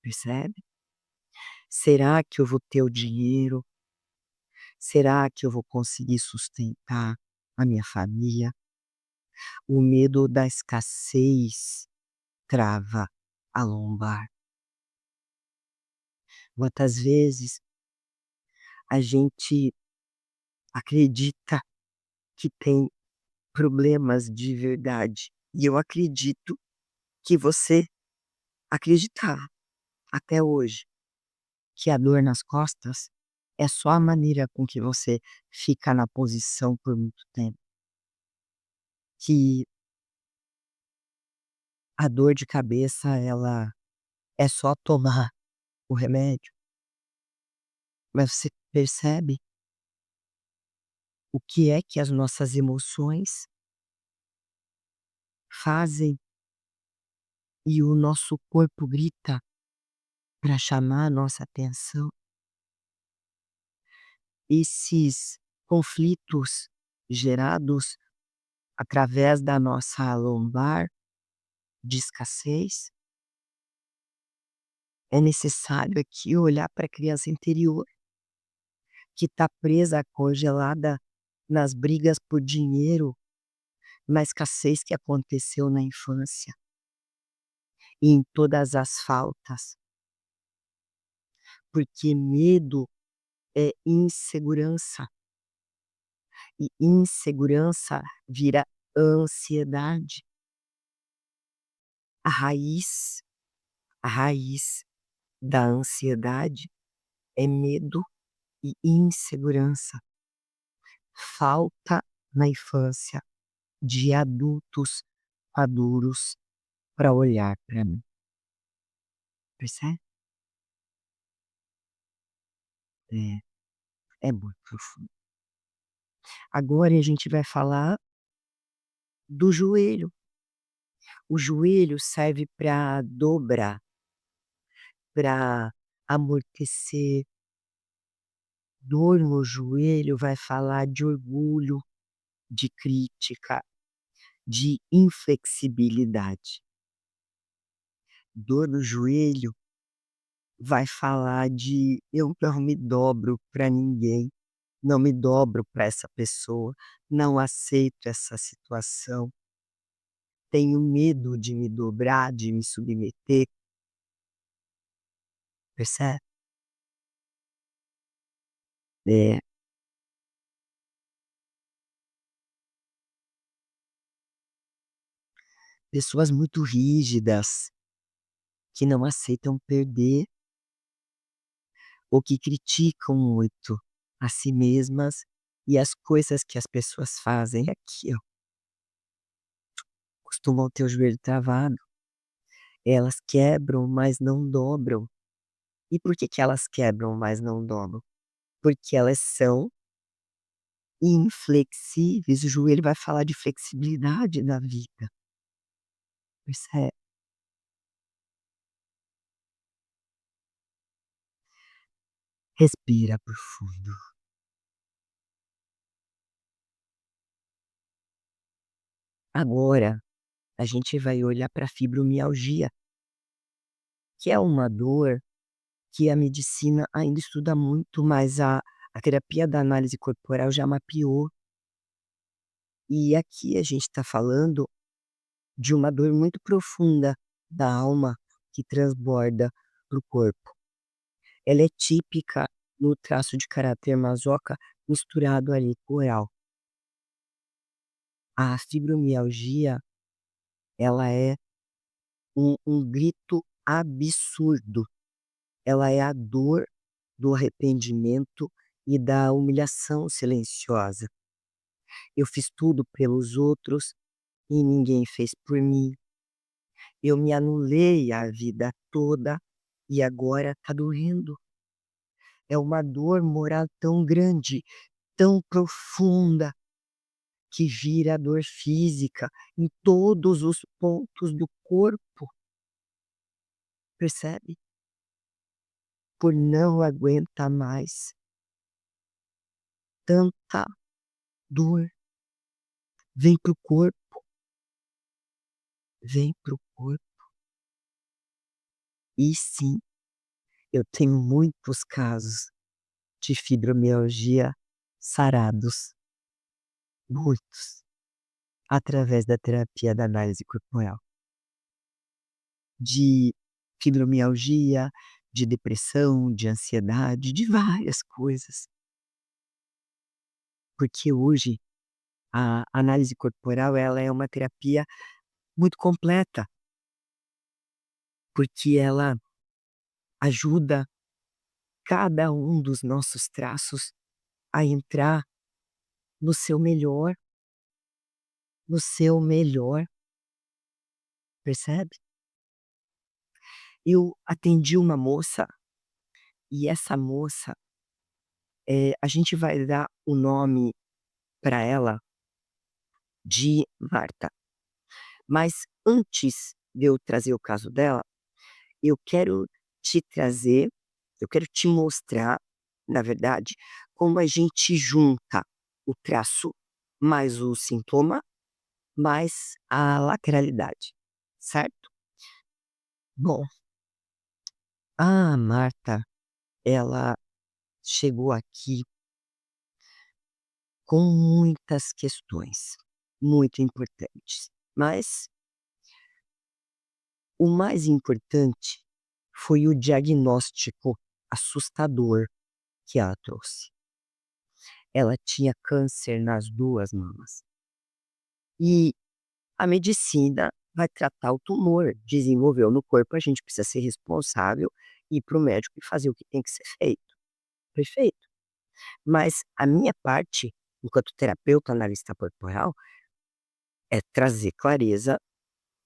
percebe? Será que eu vou ter o dinheiro? Será que eu vou conseguir sustentar a minha família? O medo da escassez trava a lombar. Quantas vezes a gente acredita que tem problemas de verdade, e eu acredito que você acreditar até hoje que a dor nas costas é só a maneira com que você fica na posição por muito tempo, que a dor de cabeça ela é só tomar o remédio, mas você percebe o que é que as nossas emoções fazem e o nosso corpo grita para chamar a nossa atenção. Esses conflitos gerados através da nossa lombar de escassez, é necessário aqui olhar para a criança interior, que está presa, congelada nas brigas por dinheiro, na escassez que aconteceu na infância e em todas as faltas, porque medo é insegurança, e insegurança vira ansiedade. A raiz, a raiz da ansiedade é medo e insegurança. Falta na infância de adultos maduros para olhar para mim, percebe? É, é muito profundo. Agora a gente vai falar do joelho. O joelho serve para dobrar, para amortecer. Dor no joelho vai falar de orgulho, de crítica, de inflexibilidade. Dor no joelho vai falar de eu não me dobro para ninguém, não me dobro para essa pessoa, não aceito essa situação, tenho medo de me dobrar, de me submeter, percebe? É, pessoas muito rígidas, que não aceitam perder ou que criticam muito a si mesmas e as coisas que as pessoas fazem aqui, ó, costumam ter o joelho travado. Elas quebram, mas não dobram. E por que que elas quebram, mas não dobram? Porque elas são inflexíveis. O joelho vai falar de flexibilidade na vida, percebe? Respira profundo. Agora, a gente vai olhar para a fibromialgia, que é uma dor que a medicina ainda estuda muito, mas a terapia da análise corporal já mapeou. E aqui a gente está falando de uma dor muito profunda da alma, que transborda para o corpo. Ela é típica no traço de caráter masoca misturado ali com oral. A fibromialgia, ela é um grito absurdo. Ela é a dor do arrependimento e da humilhação silenciosa. Eu fiz tudo pelos outros e ninguém fez por mim. Eu me anulei a vida toda e agora tá doendo. É uma dor moral tão grande, tão profunda, que vira dor física em todos os pontos do corpo, percebe? Por não aguentar mais tanta dor. Vem pro corpo, vem pro corpo. E sim, eu tenho muitos casos de fibromialgia sarados, muitos, através da terapia da análise corporal. De fibromialgia, de depressão, de ansiedade, de várias coisas. Porque hoje a análise corporal, ela é uma terapia muito completa, porque ela ajuda cada um dos nossos traços a entrar no seu melhor, no seu melhor, percebe? Eu atendi uma moça e essa moça, a gente vai dar o nome para ela de Marta. Mas antes de eu trazer o caso dela, eu quero te trazer, eu quero te mostrar, na verdade, como a gente junta o traço mais o sintoma, mais a lateralidade, certo? Bom, a Marta, ela chegou aqui com muitas questões muito importantes, mas o mais importante foi o diagnóstico assustador que ela trouxe. Ela tinha câncer nas 2 mamas. E a medicina vai tratar o tumor, desenvolveu no corpo, a gente precisa ser responsável, ir para o médico e fazer o que tem que ser feito. Perfeito. Mas a minha parte, enquanto terapeuta analista corporal, é trazer clareza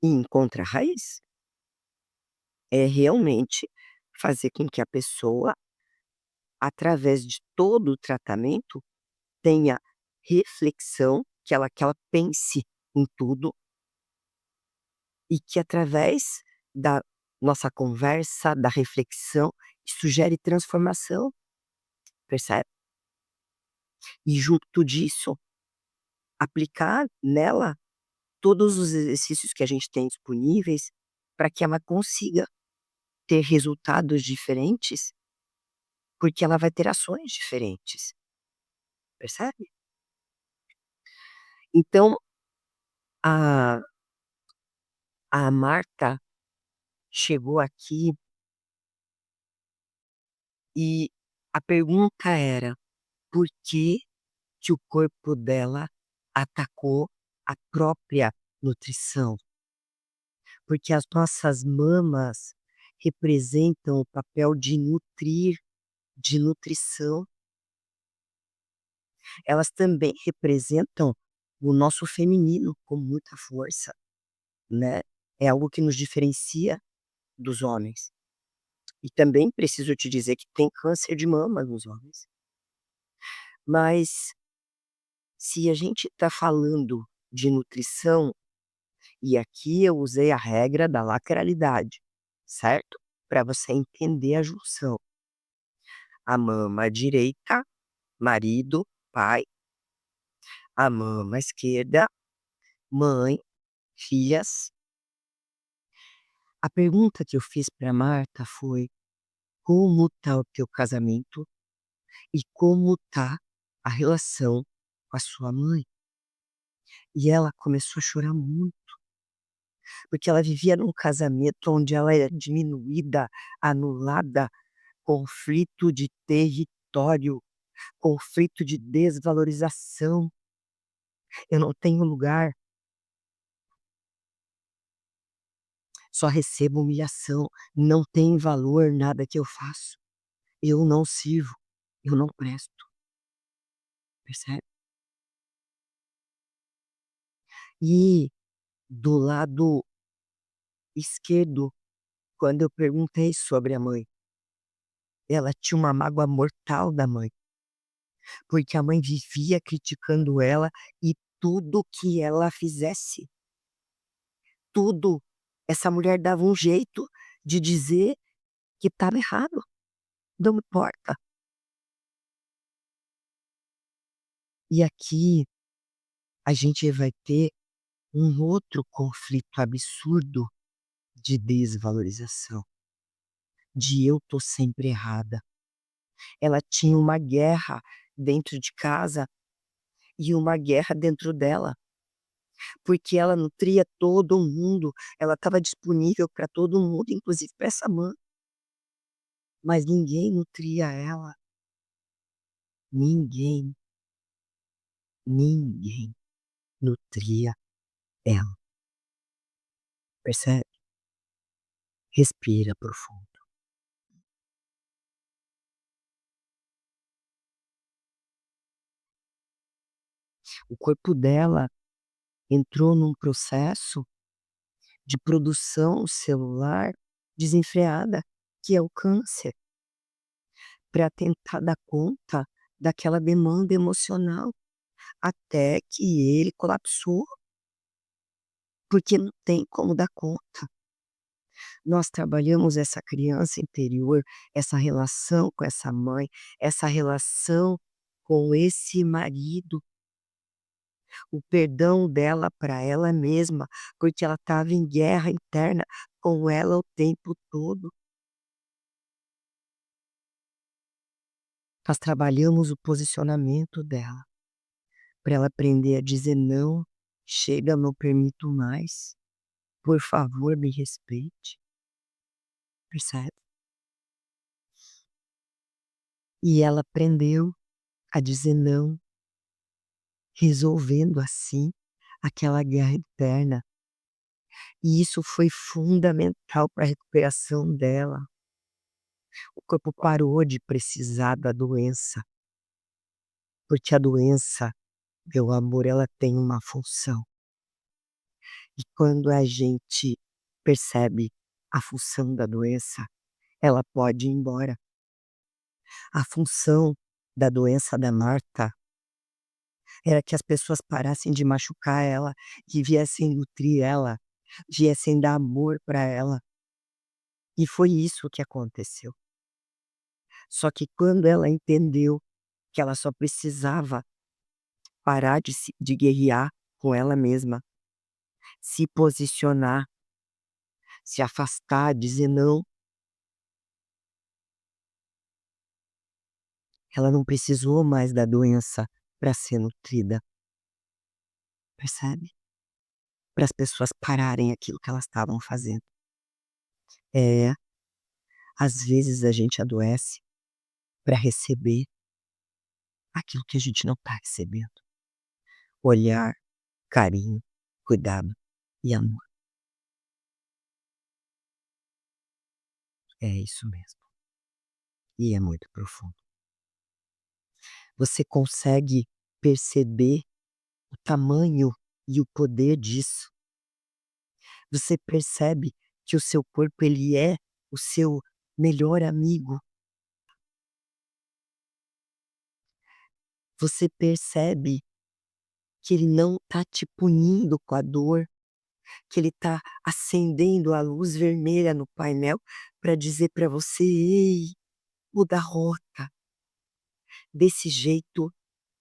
e encontrar raiz. É realmente fazer com que a pessoa, através de todo o tratamento, tenha reflexão, que ela pense em tudo e que através da nossa conversa, da reflexão, isso gere transformação, percebe? E junto disso, aplicar nela todos os exercícios que a gente tem disponíveis para que ela consiga ter resultados diferentes, porque ela vai ter ações diferentes, percebe? Então, a a Marta chegou aqui e a pergunta era: por que o corpo dela atacou a própria nutrição? Porque as nossas mamas representam o papel de nutrir, de nutrição. Elas também representam o nosso feminino com muita força, né. É algo que nos diferencia dos homens. E também preciso te dizer que tem câncer de mama nos homens. Mas se a gente está falando de nutrição, e aqui eu usei a regra da lateralidade, certo? Para você entender a junção. A mama direita, marido, pai. A mama esquerda, mãe, filhas. A pergunta que eu fiz para Marta foi: como tá o teu casamento e como tá a relação com a sua mãe? E ela começou a chorar muito. porque ela vivia num casamento onde ela era diminuída, anulada, conflito de território, conflito de desvalorização. Eu não tenho lugar, só recebo humilhação, não tem valor nada que eu faço. Eu não sirvo, eu não presto, percebe? E do lado esquerdo, quando eu perguntei sobre a mãe, ela tinha uma mágoa mortal da mãe, porque a mãe vivia criticando ela e tudo que ela fizesse, tudo, essa mulher dava um jeito de dizer que estava errado, não importa. E aqui a gente vai ter um outro conflito absurdo de desvalorização, de eu tô sempre errada. Ela tinha uma guerra dentro de casa e uma guerra dentro dela, porque ela nutria todo mundo, ela estava disponível para todo mundo, inclusive para essa mãe, mas ninguém nutria ela, ninguém, ninguém nutria ela, percebe? Respira profundo. O corpo dela entrou num processo de produção celular desenfreada, que é o câncer, para tentar dar conta daquela demanda emocional, até que ele colapsou, porque não tem como dar conta. Nós trabalhamos essa criança interior, essa relação com essa mãe, essa relação com esse marido, o perdão dela para ela mesma, porque ela estava em guerra interna com ela o tempo todo. Nós trabalhamos o posicionamento dela, para ela aprender a dizer não, chega, não permito mais, por favor, me respeite, percebe? E ela aprendeu a dizer não, resolvendo assim aquela guerra interna. E isso foi fundamental para a recuperação dela. O corpo parou de precisar da doença, porque a doença, meu amor, ela tem uma função. E quando a gente percebe a função da doença, ela pode ir embora. A função da doença da Marta era que as pessoas parassem de machucar ela, que viessem nutrir ela, viessem dar amor para ela. E foi isso que aconteceu. Só que quando ela entendeu que ela só precisava parar de guerrear com ela mesma, se posicionar, se afastar, dizer não, ela não precisou mais da doença para ser nutrida, percebe? Para as pessoas pararem aquilo que elas estavam fazendo. É, às vezes a gente adoece para receber aquilo que a gente não está recebendo. Olhar, carinho, cuidado e amor. É isso mesmo. E é muito profundo. Você consegue perceber o tamanho e o poder disso. Você percebe que o seu corpo ele é o seu melhor amigo. Você percebe que ele não está te punindo com a dor, que ele está acendendo a luz vermelha no painel para dizer para você: "Ei, muda a rota, desse jeito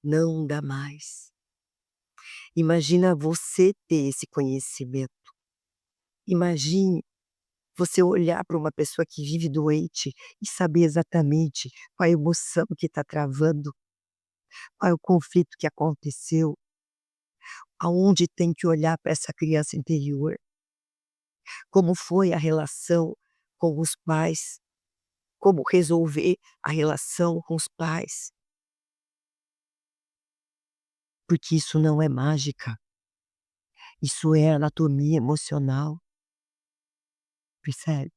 não dá mais". Imagina você ter esse conhecimento. Imagine você olhar para uma pessoa que vive doente e saber exatamente qual é a emoção que está travando, qual é o conflito que aconteceu, aonde tem que olhar para essa criança interior. Como foi a relação com os pais? Como resolver a relação com os pais? Porque isso não é mágica, isso é anatomia emocional, percebe?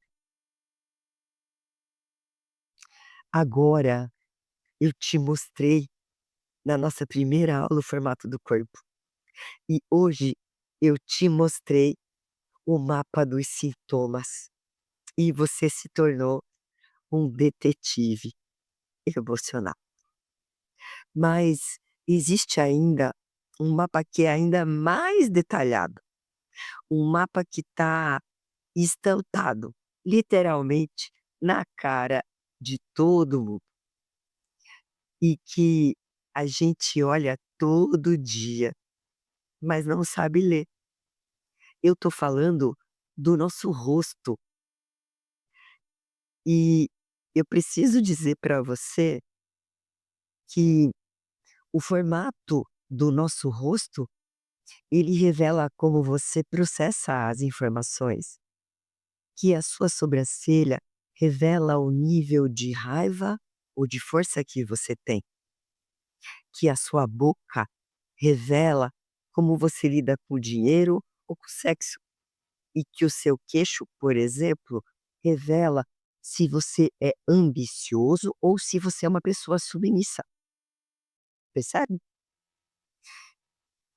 Agora eu te mostrei na nossa primeira aula o formato do corpo e hoje eu te mostrei o mapa dos sintomas e você se tornou um detetive emocional. Mas existe ainda um mapa que é ainda mais detalhado, um mapa que está estampado, literalmente, na cara de todo mundo e que a gente olha todo dia, mas não sabe ler. Eu estou falando do nosso rosto e eu preciso dizer para você que o formato do nosso rosto, ele revela como você processa as informações, que a sua sobrancelha revela o nível de raiva ou de força que você tem, que a sua boca revela como você lida com o dinheiro ou com o sexo, e que o seu queixo, por exemplo, revela se você é ambicioso ou se você é uma pessoa submissa, percebe?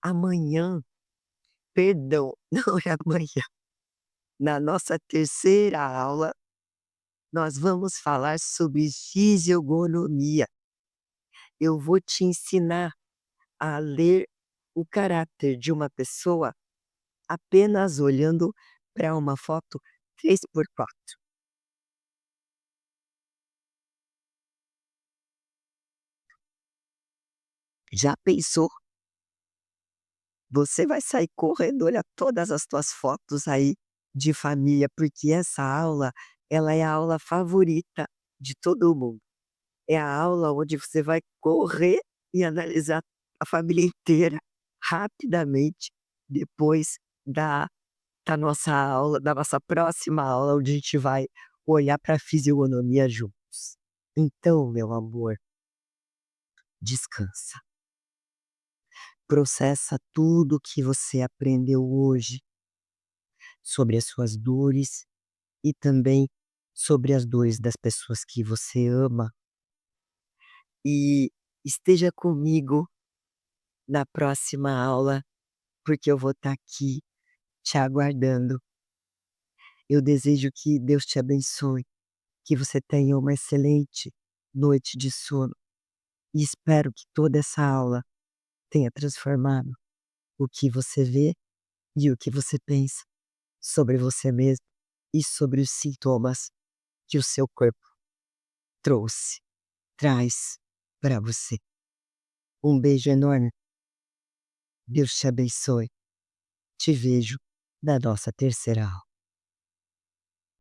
Amanhã, perdão, não é amanhã, na nossa terceira aula, nós vamos falar sobre fisiogonomia. Eu vou te ensinar a ler o caráter de uma pessoa apenas olhando para uma foto 3x4. Já pensou? Você vai sair correndo, olha todas as tuas fotos aí de família, porque essa aula, ela é a aula favorita de todo mundo. É a aula onde você vai correr e analisar a família inteira rapidamente depois da da nossa aula, da nossa próxima aula, onde a gente vai olhar para a fisionomia juntos. Então, meu amor, descansa. Processa tudo que você aprendeu hoje sobre as suas dores e também sobre as dores das pessoas que você ama. E esteja comigo na próxima aula, porque eu vou estar aqui te aguardando. Eu desejo que Deus te abençoe, que você tenha uma excelente noite de sono e espero que toda essa aula tenha transformado o que você vê e o que você pensa sobre você mesmo e sobre os sintomas que o seu corpo trouxe, traz para você. Um beijo enorme. Deus te abençoe. Te vejo na nossa terceira aula.